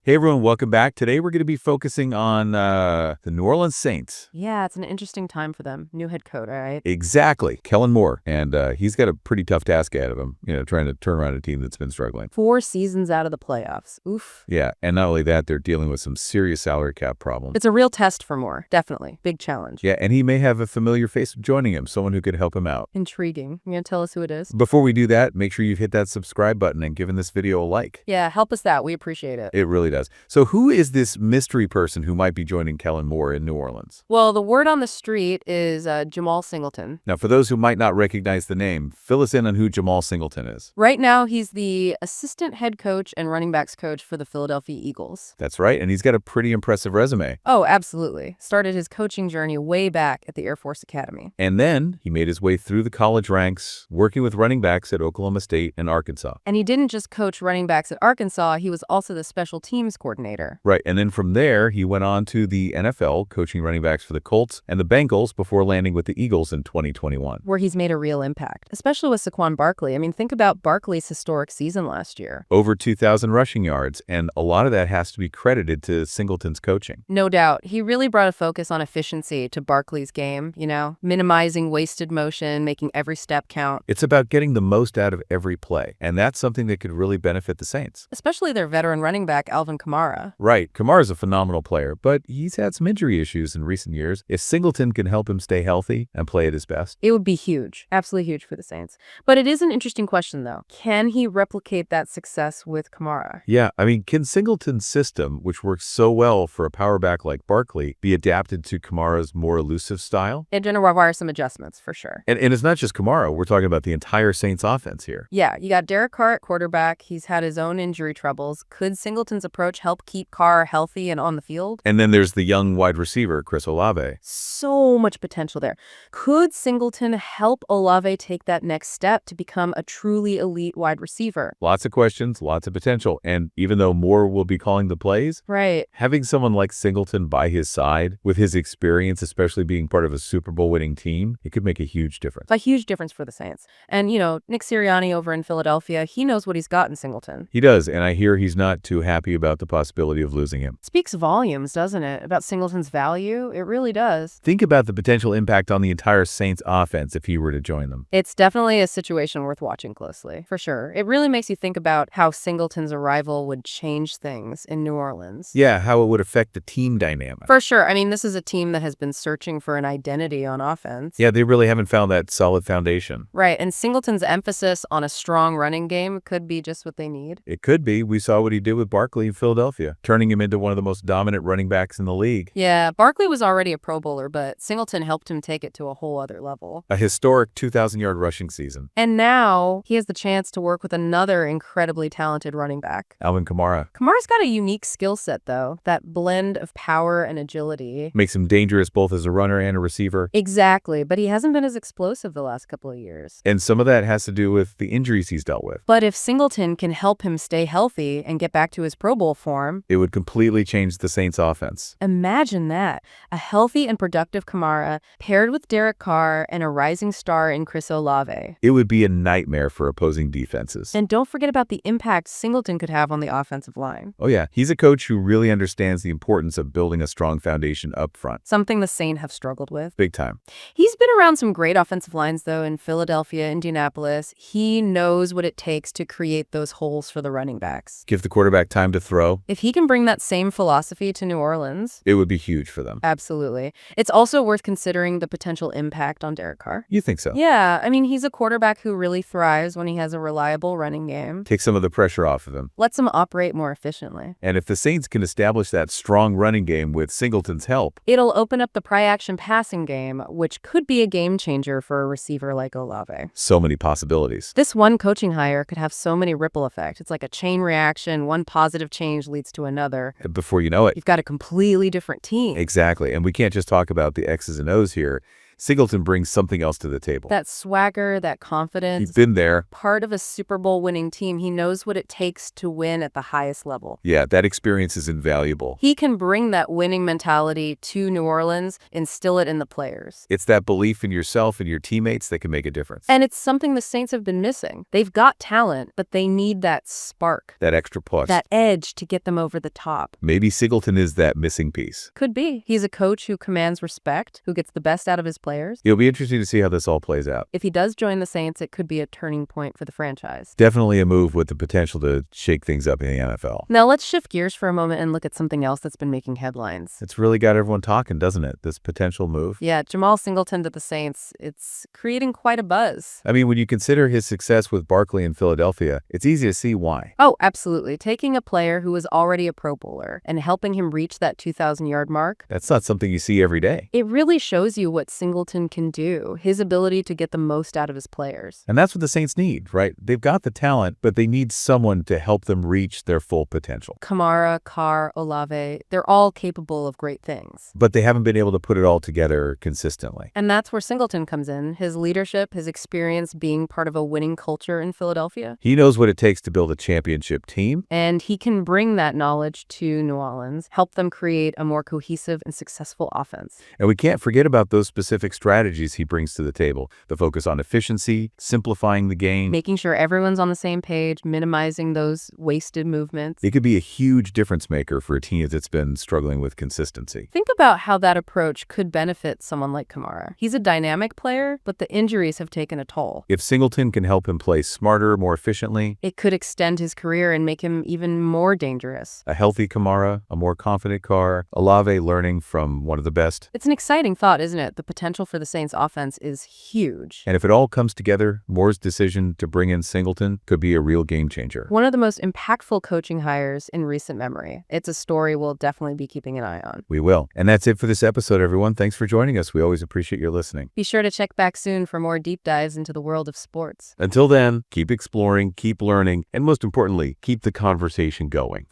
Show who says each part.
Speaker 1: Hey everyone, welcome back. Today we're going to be focusing on the New Orleans Saints.
Speaker 2: Yeah, it's an interesting time for them. New head coach, right?
Speaker 1: Exactly. Kellen Moore. And he's got a pretty tough task ahead of him, trying to turn around a team that's been struggling.
Speaker 2: 4 seasons out of the playoffs. Oof.
Speaker 1: Yeah, and not only that, they're dealing with some serious salary cap problems.
Speaker 2: It's a real test for Moore, definitely. Big challenge.
Speaker 1: Yeah, and he may have a familiar face joining him, someone who could help him out.
Speaker 2: Intriguing. You gonna tell us who it is?
Speaker 1: Before we do that, make sure you've hit that subscribe button and given this video a like.
Speaker 2: Yeah, help us out. We appreciate it.
Speaker 1: It really does. So who is this mystery person who might be joining Kellen Moore in New Orleans?
Speaker 2: Well, the word on the street is Jemal Singleton.
Speaker 1: Now, for those who might not recognize the name, fill us in on who Jemal Singleton is.
Speaker 2: Right now, he's the assistant head coach and running backs coach for the Philadelphia Eagles.
Speaker 1: That's right, and he's got a pretty impressive resume.
Speaker 2: Oh, absolutely. Started his coaching journey way back at the Air Force Academy.
Speaker 1: And then he made his way through the college ranks, working with running backs at Oklahoma State and Arkansas.
Speaker 2: And he didn't just coach running backs at Arkansas, he was also the special teams coordinator.
Speaker 1: Right, and then from there, he went on to the N.F.L., coaching running backs for the Colts and the Bengals before landing with the Eagles in 2021.
Speaker 2: Where he's made a real impact, especially with Saquon Barkley. I mean, think about Barkley's historic season last year.
Speaker 1: Over 2,000 rushing yards, and a lot of that has to be credited to Singleton's coaching.
Speaker 2: No doubt. He really brought a focus on efficiency to Barkley's game, minimizing wasted motion, making every step count.
Speaker 1: It's about getting the most out of every play, and that's something that could really benefit the Saints.
Speaker 2: Especially their veteran running back, Alvin Kamara.
Speaker 1: Right. Kamara's a phenomenal player, but he's had some injury issues in recent years. If Singleton can help him stay healthy and play at his best,
Speaker 2: it would be huge. Absolutely huge for the Saints. But it is an interesting question, though. Can he replicate that success with Kamara?
Speaker 1: Yeah, I mean, can Singleton's system, which works so well for a power back like Barkley, be adapted to Kamara's more elusive style?
Speaker 2: It's going to require some adjustments, for sure.
Speaker 1: And it's not just Kamara. We're talking about the entire Saints offense here.
Speaker 2: Yeah, you got Derek Carr at quarterback. He's had his own injury troubles. Could Singleton's approach help keep Carr healthy and on the field?
Speaker 1: And then there's the young wide receiver, Chris Olave.
Speaker 2: So much potential there. Could Singleton help Olave take that next step to become a truly elite wide receiver?
Speaker 1: Lots of questions, lots of potential. And even though Moore will be calling the plays,
Speaker 2: right,
Speaker 1: having someone like Singleton by his side with his experience, especially being part of a Super Bowl winning team, it could make a huge difference.
Speaker 2: A huge difference for the Saints. And, Nick Sirianni over in Philadelphia, he knows what he's got in Singleton.
Speaker 1: He does, and I hear he's not too happy about the possibility of losing him.
Speaker 2: Speaks volumes, doesn't it, about Singleton's value? It really does.
Speaker 1: Think about the potential impact on the entire Saints offense if he were to join them.
Speaker 2: It's definitely a situation worth watching closely, for sure. It really makes you think about how Singleton's arrival would change things in New Orleans.
Speaker 1: Yeah, how it would affect the team dynamic.
Speaker 2: For sure. I mean, this is a team that has been searching for an identity on offense.
Speaker 1: Yeah, they really haven't found that solid foundation.
Speaker 2: Right, and Singleton's emphasis on a strong running game could be just what they need.
Speaker 1: It could be. We saw what he did with Barkley in Philadelphia, turning him into one of the most dominant running backs in the league.
Speaker 2: Yeah, Barkley was already a Pro Bowler, but Singleton helped him take it to a whole other level.
Speaker 1: A historic 2,000-yard rushing season.
Speaker 2: And now he has the chance to work with another incredibly talented running back,
Speaker 1: Alvin Kamara.
Speaker 2: Kamara's got a unique skill set, though, that blend of power and agility.
Speaker 1: Makes him dangerous both as a runner and a receiver.
Speaker 2: Exactly, but he hasn't been as explosive the last couple of years.
Speaker 1: And some of that has to do with the injuries he's dealt with.
Speaker 2: But if Singleton can help him stay healthy and get back to his Pro Bowl form,
Speaker 1: it would completely change the Saints offense.
Speaker 2: Imagine that. A healthy and productive Kamara paired with Derek Carr and a rising star in Chris Olave.
Speaker 1: It would be a nightmare for opposing defenses.
Speaker 2: And don't forget about the impact Singleton could have on the offensive line.
Speaker 1: Oh yeah, he's a coach who really understands the importance of building a strong foundation up front.
Speaker 2: Something the Saints have struggled with.
Speaker 1: Big time.
Speaker 2: He's been around some great offensive lines, though, in Philadelphia, Indianapolis. He knows what it takes to create those holes for the running backs.
Speaker 1: Give the quarterback time to throw.
Speaker 2: If he can bring that same philosophy to New Orleans,
Speaker 1: it would be huge for them.
Speaker 2: Absolutely. It's also worth considering the potential impact on Derek Carr.
Speaker 1: You think so?
Speaker 2: Yeah, I mean, he's a quarterback who really thrives when he has a reliable running game.
Speaker 1: Take some of the pressure off of him.
Speaker 2: Lets him operate more efficiently.
Speaker 1: And if the Saints can establish that strong running game with Singleton's help,
Speaker 2: it'll open up the play-action passing game, which could be a game changer for a receiver like Olave.
Speaker 1: So many possibilities.
Speaker 2: This one coaching hire could have so many ripple effects. It's like a chain reaction. One positive change leads to another.
Speaker 1: Before you know it,
Speaker 2: you've got a completely different team.
Speaker 1: Exactly. And we can't just talk about the X's and O's here. Singleton brings something else to the table.
Speaker 2: That swagger, that confidence.
Speaker 1: He's been there.
Speaker 2: Part of a Super Bowl winning team. He knows what it takes to win at the highest level.
Speaker 1: Yeah, that experience is invaluable.
Speaker 2: He can bring that winning mentality to New Orleans, instill it in the players.
Speaker 1: It's that belief in yourself and your teammates that can make a difference.
Speaker 2: And it's something the Saints have been missing. They've got talent, but they need that spark.
Speaker 1: That extra push.
Speaker 2: That edge to get them over the top.
Speaker 1: Maybe Singleton is that missing piece.
Speaker 2: Could be. He's a coach who commands respect, who gets the best out of his players.
Speaker 1: It'll be interesting to see how this all plays out.
Speaker 2: If he does join the Saints, it could be a turning point for the franchise.
Speaker 1: Definitely a move with the potential to shake things up in the NFL.
Speaker 2: Now let's shift gears for a moment and look at something else that's been making headlines.
Speaker 1: It's really got everyone talking, doesn't it? This potential move.
Speaker 2: Yeah, Jemal Singleton to the Saints. It's creating quite a buzz.
Speaker 1: I mean, when you consider his success with Barkley in Philadelphia, it's easy to see why.
Speaker 2: Oh, absolutely. Taking a player who was already a Pro Bowler and helping him reach that 2,000-yard mark.
Speaker 1: That's not something you see every day.
Speaker 2: It really shows you what Singleton can do, his ability to get the most out of his players.
Speaker 1: And that's what the Saints need, right? They've got the talent, but they need someone to help them reach their full potential.
Speaker 2: Kamara, Carr, Olave, they're all capable of great things.
Speaker 1: But they haven't been able to put it all together consistently.
Speaker 2: And that's where Singleton comes in, his leadership, his experience being part of a winning culture in Philadelphia.
Speaker 1: He knows what it takes to build a championship team.
Speaker 2: And he can bring that knowledge to New Orleans, help them create a more cohesive and successful offense.
Speaker 1: And we can't forget about those specific strategies he brings to the table. The focus on efficiency, simplifying the game.
Speaker 2: Making sure everyone's on the same page, minimizing those wasted movements.
Speaker 1: It could be a huge difference maker for a team that's been struggling with consistency.
Speaker 2: Think about how that approach could benefit someone like Kamara. He's a dynamic player, but the injuries have taken a toll.
Speaker 1: If Singleton can help him play smarter, more efficiently,
Speaker 2: it could extend his career and make him even more dangerous.
Speaker 1: A healthy Kamara, a more confident Carr, Olave learning from one of the best.
Speaker 2: It's an exciting thought, isn't it? The potential for the Saints offense is huge.
Speaker 1: And if it all comes together, Moore's decision to bring in Singleton could be a real game changer.
Speaker 2: One of the most impactful coaching hires in recent memory. It's a story we'll definitely be keeping an eye on.
Speaker 1: We will. And that's it for this episode, everyone. Thanks for joining us. We always appreciate your listening.
Speaker 2: Be sure to check back soon for more deep dives into the world of sports.
Speaker 1: Until then, keep exploring, keep learning, and most importantly, keep the conversation going.